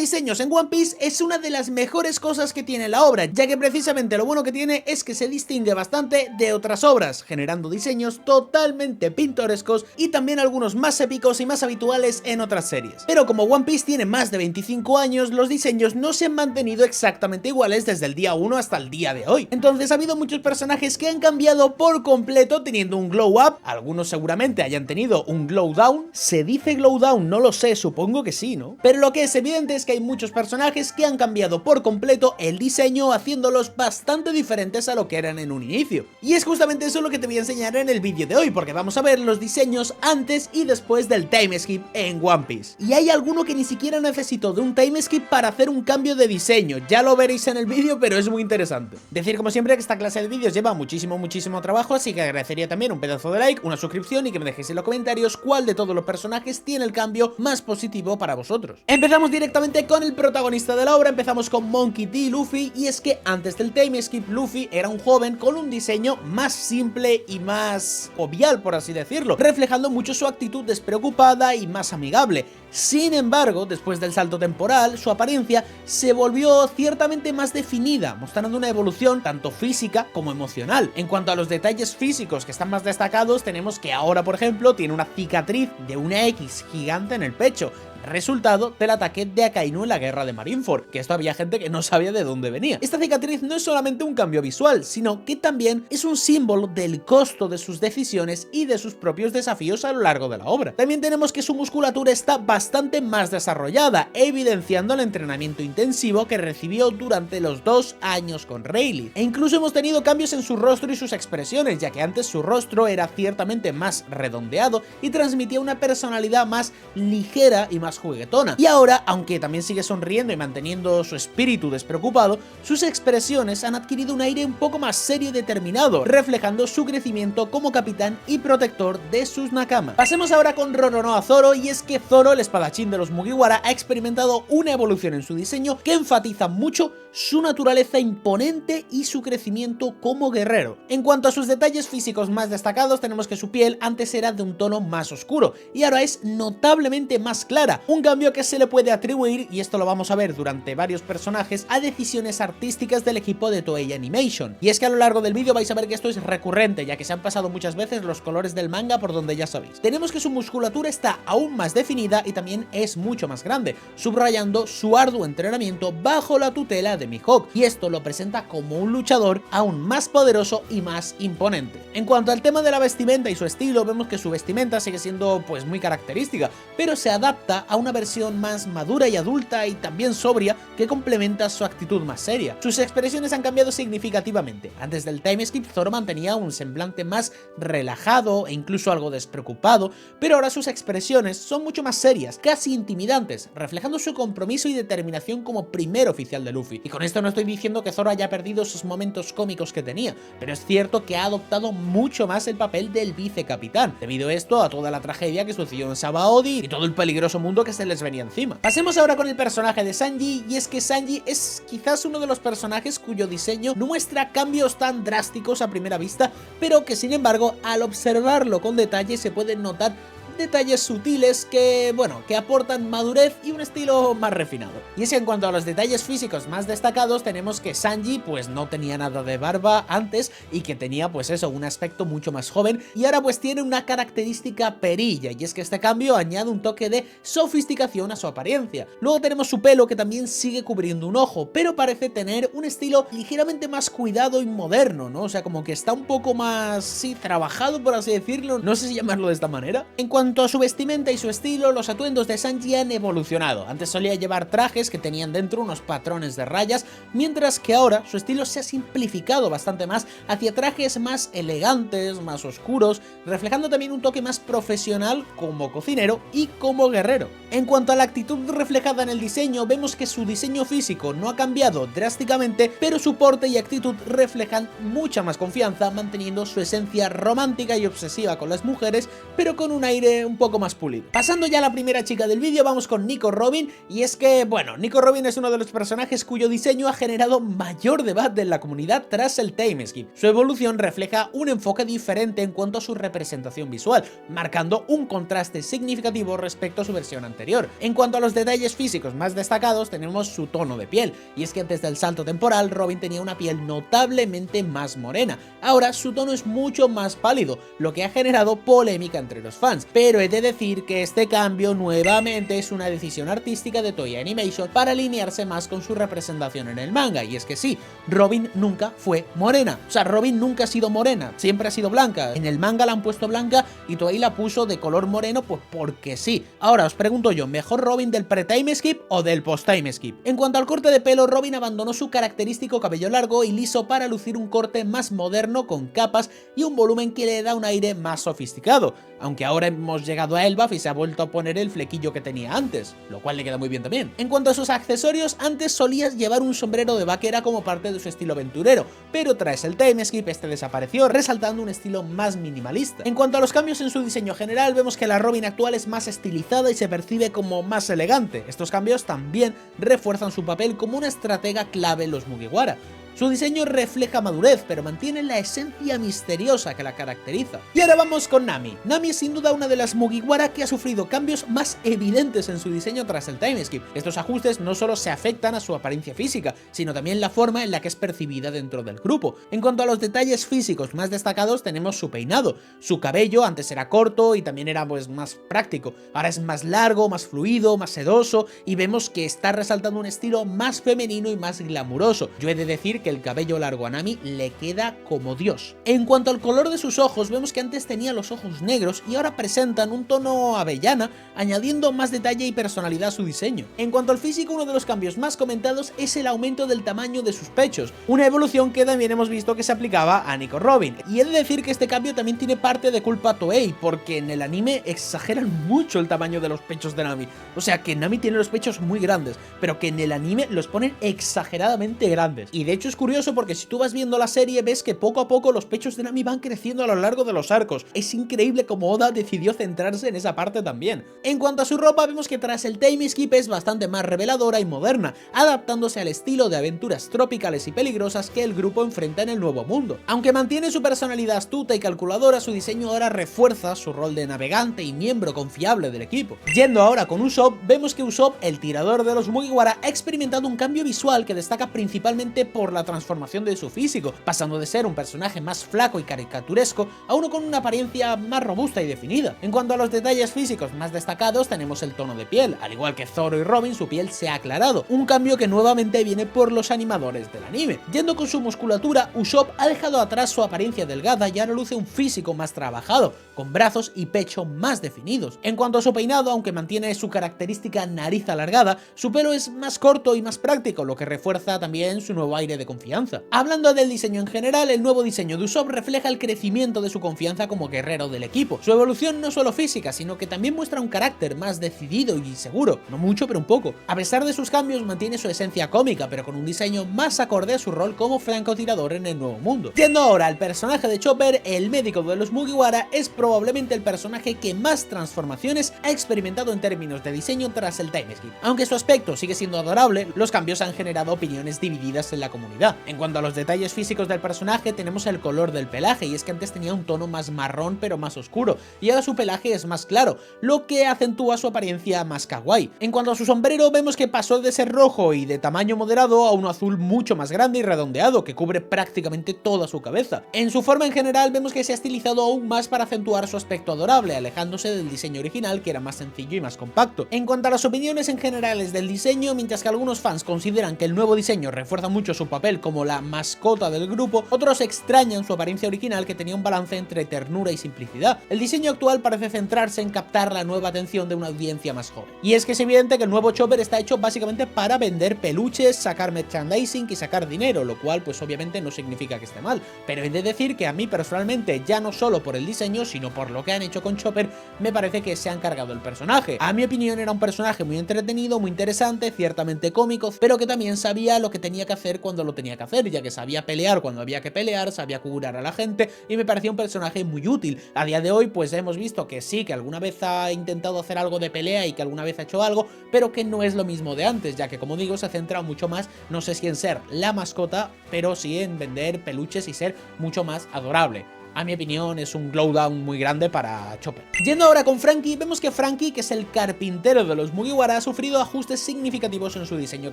diseños en One Piece es una de las mejores cosas que tiene la obra, ya que precisamente lo bueno que tiene es que se distingue bastante de otras obras, generando diseños totalmente pintorescos y también algunos más épicos y más habituales en otras series. Pero como One Piece tiene más de 25 años, los diseños no se han mantenido exactamente iguales desde el día 1 hasta el día de hoy. Entonces ha habido muchos personajes que han cambiado por completo teniendo un glow up, algunos seguramente hayan tenido un glow down. ¿Se dice glow down? No lo sé, supongo que sí, ¿no? Pero lo que es evidente es que hay muchos personajes que han cambiado por completo el diseño, haciéndolos bastante diferentes a lo que eran en un inicio. Y es justamente eso lo que te voy a enseñar en el vídeo de hoy, porque vamos a ver los diseños antes y después del time skip en One Piece. Y hay alguno que ni siquiera necesitó de un time skip para hacer un cambio de diseño, ya lo veréis en el vídeo, pero es muy interesante. Decir como siempre que esta clase de vídeos lleva muchísimo trabajo, así que agradecería también un pedazo de like, una suscripción y que me dejéis en los comentarios cuál de todos los personajes tiene el cambio más positivo para vosotros. Empezamos directamente con el protagonista de la obra, empezamos con Monkey D. Luffy, y es que antes del time skip Luffy era un joven con un diseño más simple y más jovial, por así decirlo, reflejando mucho su actitud despreocupada y más amigable. Sin embargo, después del salto temporal, su apariencia se volvió ciertamente más definida, mostrando una evolución tanto física como emocional. En cuanto a los detalles físicos que están más destacados, tenemos que ahora, por ejemplo, tiene una cicatriz de una X gigante en el pecho, resultado del ataque de Akainu en la guerra de Marineford, que esto había gente que no sabía de dónde venía. Esta cicatriz no es solamente un cambio visual, sino que también es un símbolo del costo de sus decisiones y de sus propios desafíos a lo largo de la obra. También tenemos que su musculatura está bastante más desarrollada, evidenciando el entrenamiento intensivo que recibió durante los 2 años con Rayleigh. E incluso hemos tenido cambios en su rostro y sus expresiones, ya que antes su rostro era ciertamente más redondeado y transmitía una personalidad más ligera y más juguetona. Y ahora, aunque también sigue sonriendo y manteniendo su espíritu despreocupado, sus expresiones han adquirido un aire un poco más serio y determinado, reflejando su crecimiento como capitán y protector de sus Nakama. Pasemos ahora con Roronoa Zoro, y es que Zoro, el espadachín de los Mugiwara, ha experimentado una evolución en su diseño que enfatiza mucho su naturaleza imponente y su crecimiento como guerrero. En cuanto a sus detalles físicos más destacados, tenemos que su piel antes era de un tono más oscuro y ahora es notablemente más clara, un cambio que se le puede atribuir, y esto lo vamos a ver durante varios personajes, a decisiones artísticas del equipo de Toei Animation. Y es que a lo largo del vídeo vais a ver que esto es recurrente, ya que se han pasado muchas veces los colores del manga por donde ya sabéis. Tenemos que su musculatura está aún más definida y también es mucho más grande, subrayando su arduo entrenamiento bajo la tutela de Mihawk, y esto lo presenta como un luchador aún más poderoso y más imponente. En cuanto al tema de la vestimenta y su estilo, vemos que su vestimenta sigue siendo pues muy característica, pero se adapta a una versión más madura y adulta y también sobria que complementa su actitud más seria. Sus expresiones han cambiado significativamente. Antes del time skip, Zoro mantenía un semblante más relajado e incluso algo despreocupado, pero ahora sus expresiones son mucho más serias, casi intimidantes, reflejando su compromiso y determinación como primer oficial de Luffy. Y con esto no estoy diciendo que Zoro haya perdido esos momentos cómicos que tenía, pero es cierto que ha adoptado mucho más el papel del vicecapitán, debido esto a toda la tragedia que sucedió en Sabaody y todo el peligroso mundo que se les venía encima. Pasemos ahora con el personaje de Sanji, y es que Sanji es quizás uno de los personajes cuyo diseño no muestra cambios tan drásticos a primera vista, pero que sin embargo al observarlo con detalle se pueden notar detalles sutiles que, bueno, que aportan madurez y un estilo más refinado. Y es que en cuanto a los detalles físicos más destacados, tenemos que Sanji pues no tenía nada de barba antes y que tenía pues eso, un aspecto mucho más joven, y ahora pues tiene una característica perilla, y es que este cambio añade un toque de sofisticación a su apariencia. Luego tenemos su pelo, que también sigue cubriendo un ojo, pero parece tener un estilo ligeramente más cuidado y moderno, ¿no? O sea, como que está un poco más, sí, trabajado, por así decirlo, no sé si llamarlo de esta manera. En cuanto a su vestimenta y su estilo, los atuendos de Sanji han evolucionado. Antes solía llevar trajes que tenían dentro unos patrones de rayas, mientras que ahora su estilo se ha simplificado bastante más hacia trajes más elegantes, más oscuros, reflejando también un toque más profesional como cocinero y como guerrero. En cuanto a la actitud reflejada en el diseño, vemos que su diseño físico no ha cambiado drásticamente, pero su porte y actitud reflejan mucha más confianza, manteniendo su esencia romántica y obsesiva con las mujeres, pero con un aire aire un poco más pulido. Pasando ya a la primera chica del vídeo, vamos con Nico Robin, y es que, bueno, Nico Robin es uno de los personajes cuyo diseño ha generado mayor debate en la comunidad tras el timeskip. Su evolución refleja un enfoque diferente en cuanto a su representación visual, marcando un contraste significativo respecto a su versión anterior. En cuanto a los detalles físicos más destacados, tenemos su tono de piel, y es que antes del salto temporal, Robin tenía una piel notablemente más morena. Ahora su tono es mucho más pálido, lo que ha generado polémica entre los fans, pero he de decir que este cambio nuevamente es una decisión artística de Toei Animation para alinearse más con su representación en el manga, y es que sí, Robin nunca fue morena, o sea, Robin nunca ha sido morena, siempre ha sido blanca. En el manga la han puesto blanca y Toei la puso de color moreno pues porque sí. Ahora os pregunto yo, ¿mejor Robin del pre-timeskip o del post-timeskip? En cuanto al corte de pelo, Robin abandonó su característico cabello largo y liso para lucir un corte más moderno con capas y un volumen que le da un aire más sofisticado, aunque ahora hemos llegado a Elbaf y se ha vuelto a poner el flequillo que tenía antes, lo cual le queda muy bien también. En cuanto a sus accesorios, antes solías llevar un sombrero de vaquera como parte de su estilo aventurero, pero tras el timeskip este desapareció, resaltando un estilo más minimalista. En cuanto a los cambios en su diseño general, vemos que la Robin actual es más estilizada y se percibe como más elegante. Estos cambios también refuerzan su papel como una estratega clave en los Mugiwara. Su diseño refleja madurez, pero mantiene la esencia misteriosa que la caracteriza. Y ahora vamos con Nami. Nami es sin duda una de las Mugiwara que ha sufrido cambios más evidentes en su diseño tras el timeskip. Estos ajustes no solo se afectan a su apariencia física, sino también la forma en la que es percibida dentro del grupo. En cuanto a los detalles físicos más destacados, tenemos su peinado. Su cabello antes era corto y también era pues más práctico. Ahora es más largo, más fluido, más sedoso, y vemos que está resaltando un estilo más femenino y más glamuroso. Yo he de decir que el cabello largo a Nami le queda como Dios. En cuanto al color de sus ojos, vemos que antes tenía los ojos negros y ahora presentan un tono avellana, añadiendo más detalle y personalidad a su diseño. En cuanto al físico, uno de los cambios más comentados es el aumento del tamaño de sus pechos, una evolución que también hemos visto que se aplicaba a Nico Robin. Y he de decir que este cambio también tiene parte de culpa a Toei, porque en el anime exageran mucho el tamaño de los pechos de Nami. O sea, que Nami tiene los pechos muy grandes, pero que en el anime los ponen exageradamente grandes. Y de hecho es curioso porque si tú vas viendo la serie ves que poco a poco los pechos de Nami van creciendo a lo largo de los arcos. Es increíble cómo Oda decidió centrarse en esa parte también. En cuanto a su ropa, vemos que tras el timeskip es bastante más reveladora y moderna, adaptándose al estilo de aventuras tropicales y peligrosas que el grupo enfrenta en el Nuevo Mundo. Aunque mantiene su personalidad astuta y calculadora, su diseño ahora refuerza su rol de navegante y miembro confiable del equipo. Yendo ahora con Usopp, vemos que Usopp, el tirador de los Mugiwara, ha experimentado un cambio visual que destaca principalmente por la transformación de su físico, pasando de ser un personaje más flaco y caricaturesco a uno con una apariencia más robusta y definida. En cuanto a los detalles físicos más destacados, tenemos el tono de piel. Al igual que Zoro y Robin, su piel se ha aclarado, un cambio que nuevamente viene por los animadores del anime. Yendo con su musculatura, Usopp ha dejado atrás su apariencia delgada y ahora luce un físico más trabajado, con brazos y pecho más definidos. En cuanto a su peinado, aunque mantiene su característica nariz alargada, su pelo es más corto y más práctico, lo que refuerza también su nuevo aire de confianza. Hablando del diseño en general, el nuevo diseño de Usopp refleja el crecimiento de su confianza como guerrero del equipo. Su evolución no solo física, sino que también muestra un carácter más decidido y seguro, no mucho pero un poco. A pesar de sus cambios, mantiene su esencia cómica, pero con un diseño más acorde a su rol como francotirador en el Nuevo Mundo. Yendo ahora al personaje de Chopper, el médico de los Mugiwara es probablemente el personaje que más transformaciones ha experimentado en términos de diseño tras el timeskip. Aunque su aspecto sigue siendo adorable, los cambios han generado opiniones divididas en la comunidad. En cuanto a los detalles físicos del personaje, tenemos el color del pelaje, y es que antes tenía un tono más marrón pero más oscuro, y ahora su pelaje es más claro, lo que acentúa su apariencia más kawaii. En cuanto a su sombrero, vemos que pasó de ser rojo y de tamaño moderado a uno azul mucho más grande y redondeado, que cubre prácticamente toda su cabeza. En su forma en general, vemos que se ha estilizado aún más para acentuar su aspecto adorable, alejándose del diseño original, que era más sencillo y más compacto. En cuanto a las opiniones en generales del diseño, mientras que algunos fans consideran que el nuevo diseño refuerza mucho su papel como la mascota del grupo, otros extrañan su apariencia original, que tenía un balance entre ternura y simplicidad. El diseño actual parece centrarse en captar la nueva atención de una audiencia más joven. Y es que es evidente que el nuevo Chopper está hecho básicamente para vender peluches, sacar merchandising y sacar dinero, lo cual pues obviamente no significa que esté mal, pero he de decir que a mí personalmente, ya no solo por el diseño, sino por lo que han hecho con Chopper, me parece que se han cargado el personaje. A mi opinión era un personaje muy entretenido, muy interesante, ciertamente cómico, pero que también sabía lo que tenía que hacer cuando lo tenía que hacer, ya que sabía pelear cuando había que pelear, sabía curar a la gente y me parecía un personaje muy útil. A día de hoy pues hemos visto que sí, que alguna vez ha intentado hacer algo de pelea y que alguna vez ha hecho algo, pero que no es lo mismo de antes, ya que como digo se centra mucho más, no sé si en ser la mascota, pero sí en vender peluches y ser mucho más adorable. A mi opinión es un glow down muy grande para Chopper. Yendo ahora con Franky, vemos que Franky, que es el carpintero de los Mugiwara, ha sufrido ajustes significativos en su diseño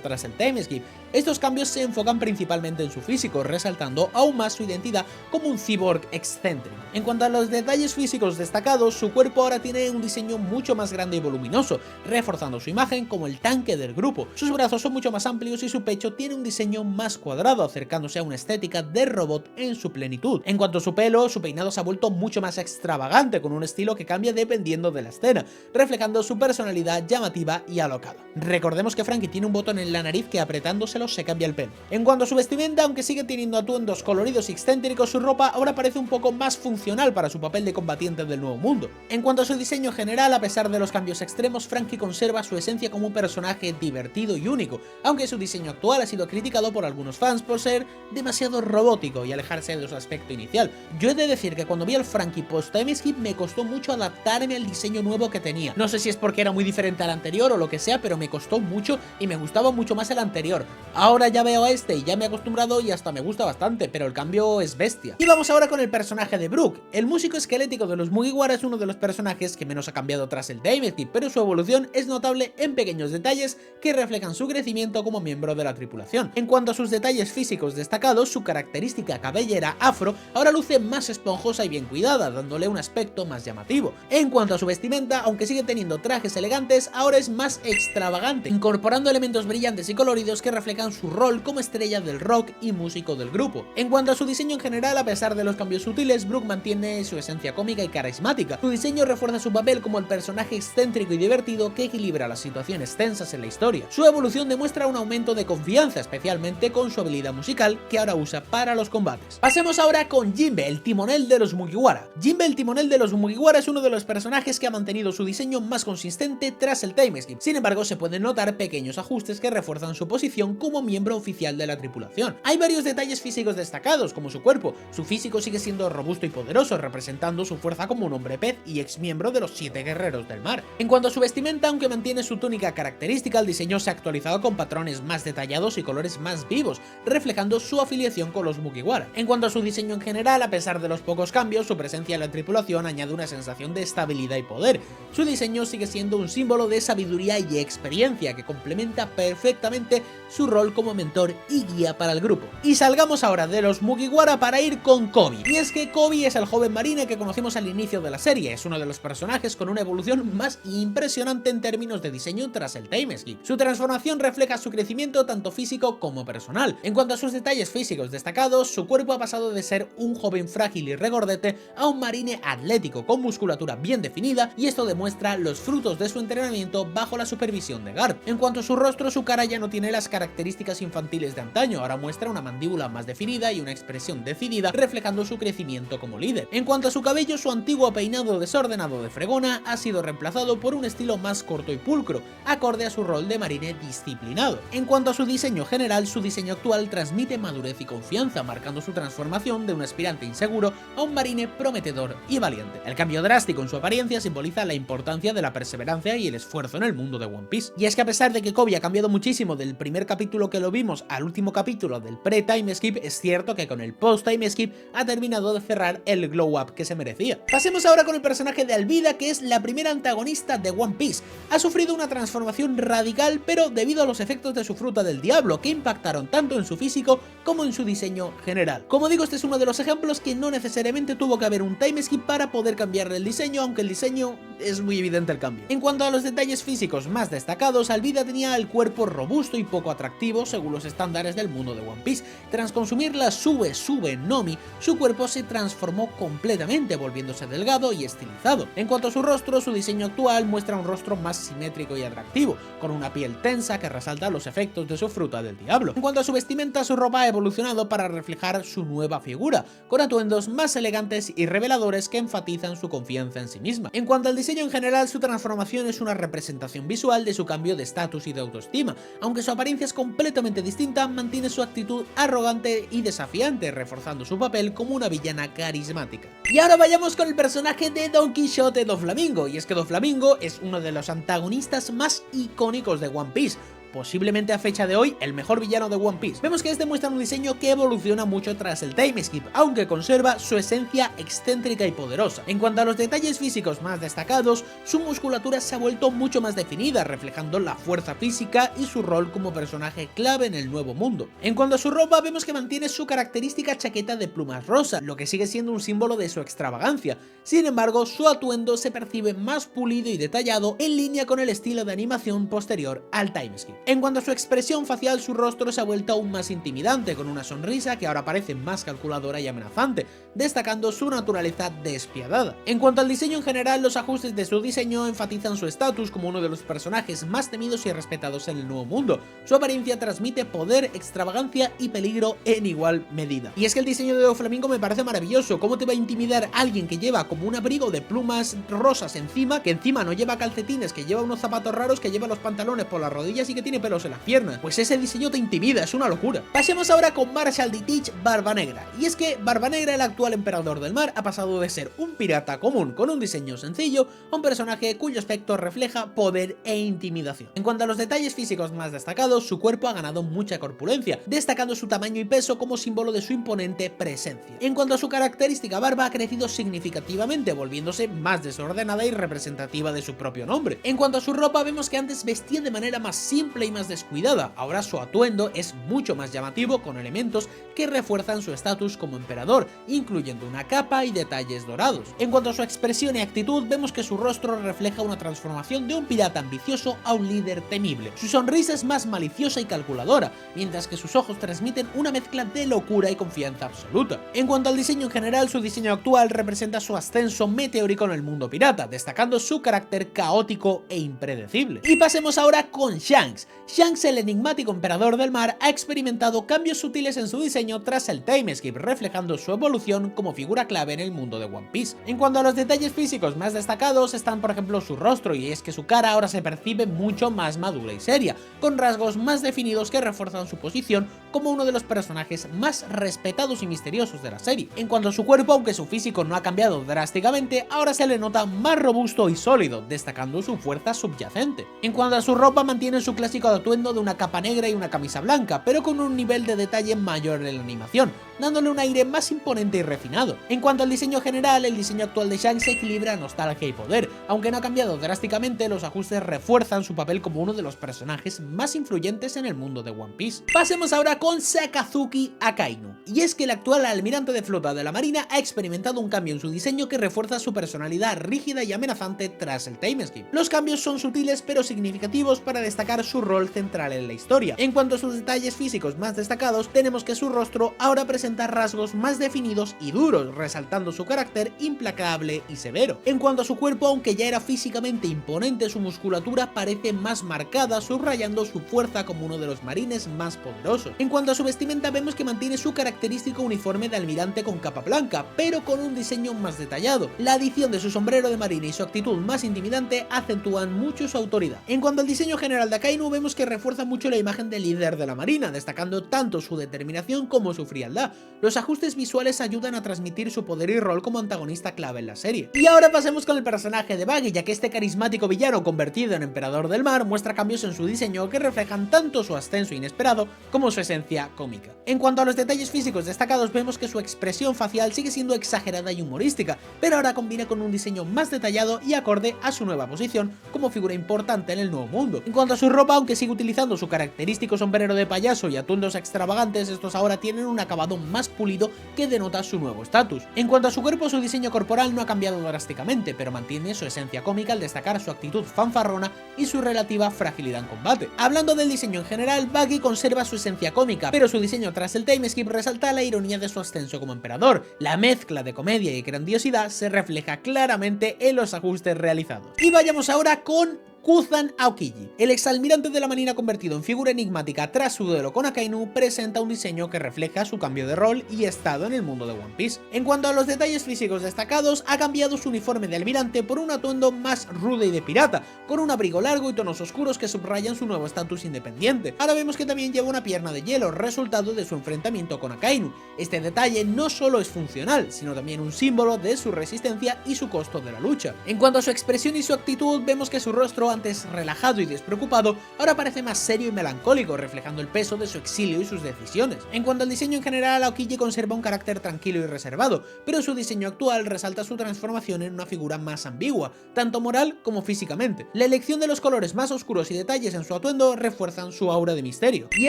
tras el timeskip. Estos cambios se enfocan principalmente en su físico, resaltando aún más su identidad como un cyborg excéntrico. En cuanto a los detalles físicos destacados, su cuerpo ahora tiene un diseño mucho más grande y voluminoso, reforzando su imagen como el tanque del grupo. Sus brazos son mucho más amplios y su pecho tiene un diseño más cuadrado, acercándose a una estética de robot en su plenitud. En cuanto a su pelo, su peinado se ha vuelto mucho más extravagante, con un estilo que cambia dependiendo de la escena, reflejando su personalidad llamativa y alocada. Recordemos que Franky tiene un botón en la nariz que apretándoselo se cambia el pelo. En cuanto a su vestimenta, aunque sigue teniendo atuendos coloridos y excéntricos, su ropa ahora parece un poco más funcional para su papel de combatiente del nuevo mundo. En cuanto a su diseño general, a pesar de los cambios extremos, Franky conserva su esencia como un personaje divertido y único, aunque su diseño actual ha sido criticado por algunos fans por ser demasiado robótico y alejarse de su aspecto inicial. Yo he de decir que cuando vi al Franky post timeskip me costó mucho adaptarme al diseño nuevo que tenía. No sé si es porque era muy diferente al anterior o lo que sea, pero me costó mucho y me gustaba mucho más el anterior. Ahora ya veo a este y ya me he acostumbrado y hasta me gusta bastante, pero el cambio es bestia. Y vamos ahora con el personaje de Brook. El músico esquelético de los Mugiwara es uno de los personajes que menos ha cambiado tras el timeskip, pero su evolución es notable en pequeños detalles que reflejan su crecimiento como miembro de la tripulación. En cuanto a sus detalles físicos destacados, su característica cabellera afro ahora luce más esponjosa y bien cuidada, dándole un aspecto más llamativo. En cuanto a su vestimenta, aunque sigue teniendo trajes elegantes, ahora es más extravagante, incorporando elementos brillantes y coloridos que reflejan su rol como estrella del rock y músico del grupo. En cuanto a su diseño en general, a pesar de los cambios sutiles, Brook mantiene su esencia cómica y carismática. Su diseño refuerza su papel como el personaje excéntrico y divertido que equilibra las situaciones tensas en la historia. Su evolución demuestra un aumento de confianza, especialmente con su habilidad musical que ahora usa para los combates. Pasemos ahora con Jinbe, el timonel de los Mugiwara. Jinbe, el timonel de los Mugiwara, es uno de los personajes que ha mantenido su diseño más consistente tras el timeskip. Sin embargo, se pueden notar pequeños ajustes que refuerzan su posición como miembro oficial de la tripulación. Hay varios detalles físicos destacados, como su cuerpo. Su físico sigue siendo robusto y poderoso, representando su fuerza como un hombre pez y ex miembro de los 7 guerreros del mar. En cuanto a su vestimenta, aunque mantiene su túnica característica, el diseño se ha actualizado con patrones más detallados y colores más vivos, reflejando su afiliación con los Mugiwara. En cuanto a su diseño en general, a pesar de los pocos cambios, su presencia en la tripulación añade una sensación de estabilidad y poder. Su diseño sigue siendo un símbolo de sabiduría y experiencia que complementa perfectamente su rol como mentor y guía para el grupo. Y salgamos ahora de los Mugiwara para ir con Koby. Y es que Koby es el joven marine que conocimos al inicio de la serie, es uno de los personajes con una evolución más impresionante en términos de diseño tras el timeskip. Su transformación refleja su crecimiento tanto físico como personal. En cuanto a sus detalles físicos destacados, su cuerpo ha pasado de ser un joven frágil y regordete a un marine atlético con musculatura bien definida, y esto demuestra los frutos de su entrenamiento bajo la supervisión de Garp. En cuanto a su rostro, su cara ya no tiene las características infantiles de antaño, ahora muestra una mandíbula más definida y una expresión decidida, reflejando su crecimiento como líder. En cuanto a su cabello, su antiguo peinado desordenado de fregona ha sido reemplazado por un estilo más corto y pulcro, acorde a su rol de marine disciplinado. En cuanto a su diseño general, su diseño actual transmite madurez y confianza, marcando su transformación de un aspirante inseguro a un marine prometedor y valiente. El cambio drástico en su apariencia simboliza la importancia de la perseverancia y el esfuerzo en el mundo de One Piece. Y es que a pesar de que Koby ha cambiado muchísimo del primer capítulo que lo vimos al último capítulo del pre-timeskip, es cierto que con el post-timeskip ha terminado de cerrar el glow up que se merecía. Pasemos ahora con el personaje de Alvida, que es la primera antagonista de One Piece. Ha sufrido una transformación radical, pero debido a los efectos de su fruta del diablo, que impactaron tanto en su físico como en su diseño general. Como digo, este es uno de los ejemplos que no necesariamente tuvo que haber un timeskip para poder cambiarle el diseño, aunque el diseño es muy evidente el cambio. En cuanto a los detalles físicos más destacados, Alvida tenía el cuerpo robusto y poco atractivo según los estándares del mundo de One Piece. Tras consumir la Sube Nomi, su cuerpo se transformó completamente, volviéndose delgado y estilizado. En cuanto a su rostro, su diseño actual muestra un rostro más simétrico y atractivo, con una piel tensa que resalta los efectos de su fruta del diablo. En cuanto a su vestimenta, su ropa ha evolucionado para reflejar su nueva figura, con atuendos estilos más elegantes y reveladores que enfatizan su confianza en sí misma. En cuanto al diseño en general, su transformación es una representación visual de su cambio de estatus y de autoestima. Aunque su apariencia es completamente distinta, mantiene su actitud arrogante y desafiante, reforzando su papel como una villana carismática. Y ahora vayamos con el personaje de Don Quijote Doflamingo, y es que Doflamingo es uno de los antagonistas más icónicos de One Piece, posiblemente a fecha de hoy el mejor villano de One Piece. Vemos que este muestra un diseño que evoluciona mucho tras el timeskip, aunque conserva su esencia excéntrica y poderosa. En cuanto a los detalles físicos más destacados, su musculatura se ha vuelto mucho más definida, reflejando la fuerza física y su rol como personaje clave en el nuevo mundo. En cuanto a su ropa, vemos que mantiene su característica chaqueta de plumas rosa, lo que sigue siendo un símbolo de su extravagancia. Sin embargo, su atuendo se percibe más pulido y detallado, en línea con el estilo de animación posterior al timeskip. En cuanto a su expresión facial, su rostro se ha vuelto aún más intimidante, con una sonrisa que ahora parece más calculadora y amenazante, destacando su naturaleza despiadada. En cuanto al diseño en general, los ajustes de su diseño enfatizan su estatus como uno de los personajes más temidos y respetados en el nuevo mundo. Su apariencia transmite poder, extravagancia y peligro en igual medida. Y es que el diseño de Doflamingo me parece maravilloso. ¿Cómo te va a intimidar alguien que lleva como un abrigo de plumas rosas encima, que encima no lleva calcetines, que lleva unos zapatos raros, que lleva los pantalones por las rodillas y que tiene pelos en las piernas? Pues ese diseño te intimida, es una locura. Pasemos ahora con Marshall D. Teach Barba Negra. Y es que Barba Negra, el actual emperador del mar, ha pasado de ser un pirata común con un diseño sencillo a un personaje cuyo aspecto refleja poder e intimidación. En cuanto a los detalles físicos más destacados, su cuerpo ha ganado mucha corpulencia, destacando su tamaño y peso como símbolo de su imponente presencia. En cuanto a su característica barba, ha crecido significativamente, volviéndose más desordenada y representativa de su propio nombre. En cuanto a su ropa, vemos que antes vestía de manera más simple y más descuidada, ahora su atuendo es mucho más llamativo, con elementos que refuerzan su estatus como emperador, incluyendo una capa y detalles dorados. En cuanto a su expresión y actitud, vemos que su rostro refleja una transformación de un pirata ambicioso a un líder temible. Su sonrisa es más maliciosa y calculadora, mientras que sus ojos transmiten una mezcla de locura y confianza absoluta. En cuanto al diseño en general, su diseño actual representa su ascenso meteórico en el mundo pirata, destacando su carácter caótico e impredecible. Y pasemos ahora con Shanks. Shanks, el enigmático emperador del mar, ha experimentado cambios sutiles en su diseño tras el timeskip, reflejando su evolución como figura clave en el mundo de One Piece. En cuanto a los detalles físicos más destacados, están por ejemplo su rostro, y es que su cara ahora se percibe mucho más madura y seria, con rasgos más definidos que refuerzan su posición como uno de los personajes más respetados y misteriosos de la serie. En cuanto a su cuerpo, aunque su físico no ha cambiado drásticamente, ahora se le nota más robusto y sólido, destacando su fuerza subyacente. En cuanto a su ropa, mantiene su clásico atuendo de una capa negra y una camisa blanca, pero con un nivel de detalle mayor en la animación, dándole un aire más imponente y refinado. En cuanto al diseño general, el diseño actual de Shanks equilibra nostalgia y poder. Aunque no ha cambiado drásticamente, los ajustes refuerzan su papel como uno de los personajes más influyentes en el mundo de One Piece. Pasemos ahora con Sakazuki Akainu. Y es que el actual almirante de flota de la marina ha experimentado un cambio en su diseño que refuerza su personalidad rígida y amenazante tras el timeskip. Los cambios son sutiles pero significativos para destacar su rol central en la historia. En cuanto a sus detalles físicos más destacados, tenemos que su rostro ahora presenta rasgos más definidos y duros, resaltando su carácter implacable y severo. En cuanto a su cuerpo, aunque ya era físicamente imponente, su musculatura parece más marcada, subrayando su fuerza como uno de los marines más poderosos. En cuanto a su vestimenta, vemos que mantiene su característico uniforme de almirante con capa blanca, pero con un diseño más detallado. La adición de su sombrero de marina y su actitud más intimidante acentúan mucho su autoridad. En cuanto al diseño general de Akainu, vemos que refuerza mucho la imagen del líder de la marina, destacando tanto su determinación como su frialdad. Los ajustes visuales ayudan a transmitir su poder y rol como antagonista clave en la serie. Y ahora pasemos con el personaje de Buggy, ya que este carismático villano convertido en emperador del mar muestra cambios en su diseño que reflejan tanto su ascenso inesperado como su esencia cómica. En cuanto a los detalles físicos destacados, vemos que su expresión facial sigue siendo exagerada y humorística, pero ahora combina con un diseño más detallado y acorde a su nueva posición como figura importante en el nuevo mundo. En cuanto a su ropa, aunque sigue utilizando su característico sombrero de payaso y atuendos extravagantes, estos ahora tienen un acabado más pulido que denota su nuevo estatus. En cuanto a su cuerpo, su diseño corporal no ha cambiado drásticamente, pero mantiene su esencia cómica al destacar su actitud fanfarrona y su relativa fragilidad en combate. Hablando del diseño en general, Buggy conserva su esencia cómica, pero su diseño tras el timeskip resalta la ironía de su ascenso como emperador. La mezcla de comedia y grandiosidad se refleja claramente en los ajustes realizados. Y vayamos ahora con Kuzan Aokiji. El exalmirante de la marina convertido en figura enigmática tras su duelo con Akainu presenta un diseño que refleja su cambio de rol y estado en el mundo de One Piece. En cuanto a los detalles físicos destacados, ha cambiado su uniforme de almirante por un atuendo más rudo y de pirata, con un abrigo largo y tonos oscuros que subrayan su nuevo estatus independiente. Ahora vemos que también lleva una pierna de hielo, resultado de su enfrentamiento con Akainu. Este detalle no solo es funcional, sino también un símbolo de su resistencia y su costo de la lucha. En cuanto a su expresión y su actitud, vemos que su rostro, antes relajado y despreocupado, ahora parece más serio y melancólico, reflejando el peso de su exilio y sus decisiones. En cuanto al diseño en general, Aokiji conserva un carácter tranquilo y reservado, pero su diseño actual resalta su transformación en una figura más ambigua, tanto moral como físicamente. La elección de los colores más oscuros y detalles en su atuendo refuerzan su aura de misterio. Y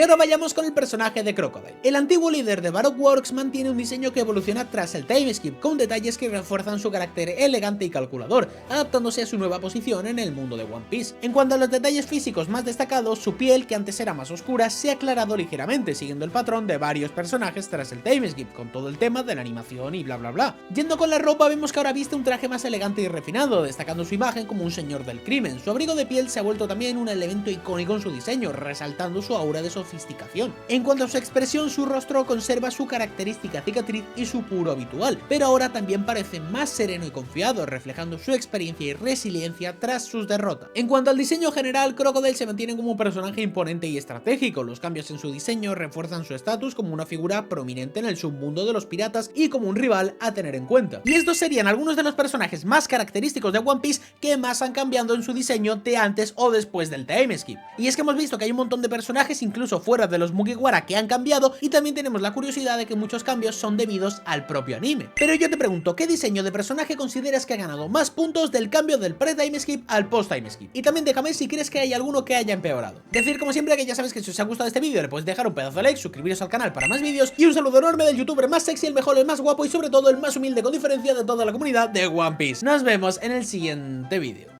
ahora vayamos con el personaje de Crocodile. El antiguo líder de Baroque Works mantiene un diseño que evoluciona tras el timeskip, con detalles que refuerzan su carácter elegante y calculador, adaptándose a su nueva posición en el mundo de One Piece. En cuanto a los detalles físicos más destacados, su piel, que antes era más oscura, se ha aclarado ligeramente, siguiendo el patrón de varios personajes tras el timeskip, con todo el tema de la animación y bla bla bla. Yendo con la ropa, vemos que ahora viste un traje más elegante y refinado, destacando su imagen como un señor del crimen. Su abrigo de piel se ha vuelto también un elemento icónico en su diseño, resaltando su aura de sofisticación. En cuanto a su expresión, su rostro conserva su característica cicatriz y su puro habitual, pero ahora también parece más sereno y confiado, reflejando su experiencia y resiliencia tras sus derrotas. En cuanto al diseño general, Crocodile se mantiene como un personaje imponente y estratégico. Los cambios en su diseño refuerzan su estatus como una figura prominente en el submundo de los piratas y como un rival a tener en cuenta. Y estos serían algunos de los personajes más característicos de One Piece que más han cambiado en su diseño de antes o después del timeskip. Y es que hemos visto que hay un montón de personajes incluso fuera de los Mugiwara que han cambiado, y también tenemos la curiosidad de que muchos cambios son debidos al propio anime. Pero yo te pregunto, ¿qué diseño de personaje consideras que ha ganado más puntos del cambio del pre-timeskip al post-timeskip? Y también déjame si crees que hay alguno que haya empeorado. Decir como siempre que ya sabes que si os ha gustado este vídeo le podéis dejar un pedazo de like, suscribiros al canal para más vídeos, y un saludo enorme del youtuber más sexy, el mejor, el más guapo y sobre todo el más humilde con diferencia de toda la comunidad de One Piece. Nos vemos en el siguiente vídeo.